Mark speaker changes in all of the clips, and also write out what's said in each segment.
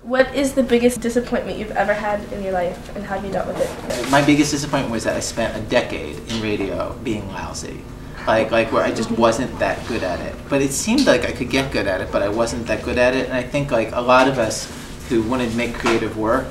Speaker 1: What is the biggest disappointment you've ever had in your life, and how have you dealt with it?
Speaker 2: My biggest disappointment was that I spent a decade in radio being lousy. Like where I just wasn't that good at it. But it seemed like I could get good at it, but I wasn't that good at it. And I think like a lot of us who want to make creative work,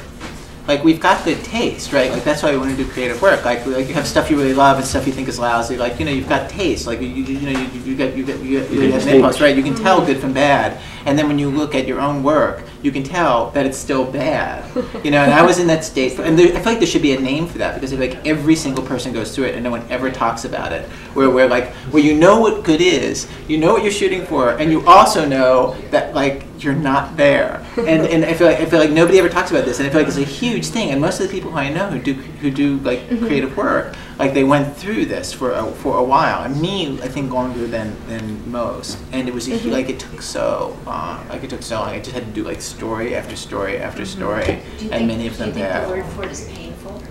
Speaker 2: like we've got good taste, right? Like that's why we want to do creative work. Like you have stuff you really love and stuff you think is lousy. Like you've got taste. Like you get impulse, right? You can tell good from bad. And then when you look at your own work, you can tell that it's still bad. And I was in that state. And I feel like there should be a name for that, because like every single person goes through it and no one ever talks about it. Where you know what good is, you know what you're shooting for, and you also know that like you're not there. And I feel like nobody ever talks about this, and I feel like it's a huge thing. And most of the people who I know who do like creative work, like they went through this for a while. And me, I think longer than most. And it was like it took so long. Like it took so long. I just had to do like story after story after story, and many of them bad.
Speaker 3: Do you think the word for it is painful?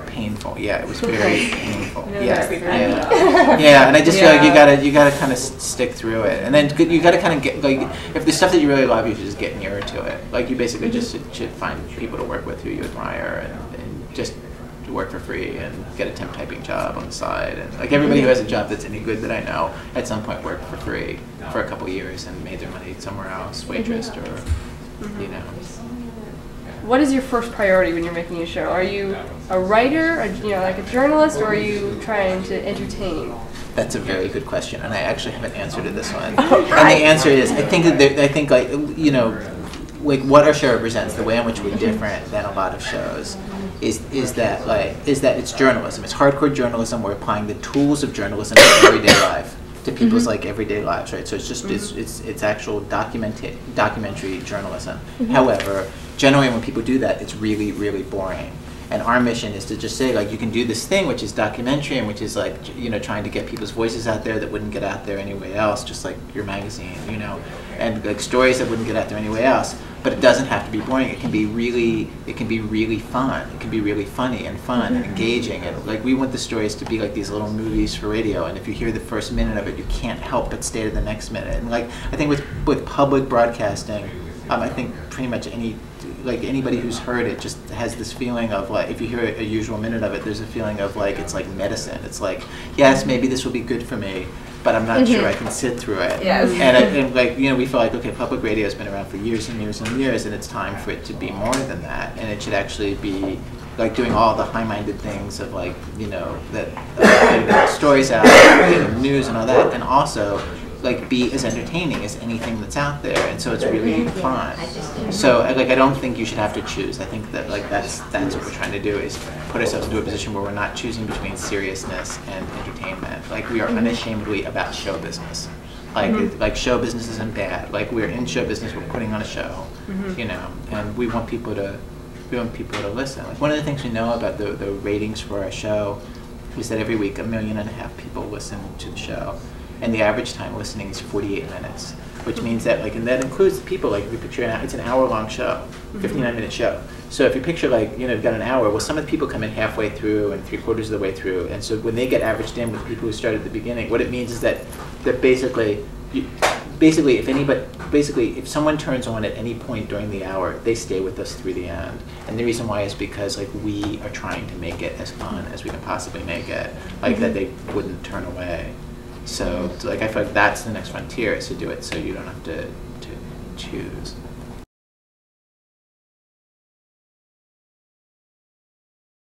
Speaker 2: Painful, yeah, it was very painful. Yeah, and I just feel like you gotta kind of stick through it, and then you gotta kind of get like if the stuff that you really love, you should just get nearer to it. Like you basically just should find people to work with who you admire, and just work for free and get a temp typing job on the side. And like everybody who has a job that's any good that I know at some point worked for free for a couple years and made their money somewhere else, waitressed or
Speaker 4: What is your first priority when you're making a show? Are you a writer, like a journalist, or are you trying to entertain?
Speaker 2: That's a very good question, and I actually have an answer to this one. And the answer is, I think like what our show represents, the way in which we're different than a lot of shows, is that it's journalism. It's hardcore journalism. We're applying the tools of journalism to everyday life, to people's like everyday lives, right? So it's just it's actual documentary journalism. However, generally when people do that, it's really, really boring. And our mission is to just say, like, you can do this thing, which is documentary, and which is like, trying to get people's voices out there that wouldn't get out there anyway else, just like your magazine, and like stories that wouldn't get out there anyway else. But it doesn't have to be boring. It can be really fun. It can be really funny and fun and engaging. And like we want the stories to be like these little movies for radio. And if you hear the first minute of it, you can't help but stay to the next minute. And like I think with public broadcasting, I think pretty much anybody who's heard it just has this feeling of like, if you hear a usual minute of it, there's a feeling of like it's like medicine. It's like, yes, maybe this will be good for me, but I'm not sure I can sit through it.
Speaker 1: Yes.
Speaker 2: And we feel like, okay, public radio has been around for years and years and years, and it's time for it to be more than that. And it should actually be like doing all the high-minded things of like, getting the stories out, getting news and all that, and also like be as entertaining as anything that's out there, and so it's really fun. So like I don't think you should have to choose. I think that like that's what we're trying to do, is put ourselves into a position where we're not choosing between seriousness and entertainment. Like we are unashamedly about show business. Like show business isn't bad. Like we're in show business, we're putting on a show, and we want people to listen. Like one of the things we know about the ratings for our show is that every week 1.5 million people listen to the show. And the average time listening is 48 minutes, which means that and that includes the people, like if you picture it's an hour-long show, 59-minute show. So if you picture you've got an hour, well, some of the people come in halfway through and 3/4 of the way through, and so when they get averaged in with people who started at the beginning, what it means is that basically if someone turns on at any point during the hour, they stay with us through the end. And the reason why is because we are trying to make it as fun as we can possibly make it, that they wouldn't turn away. So I feel like that's the next frontier, is to do it so you don't have to choose.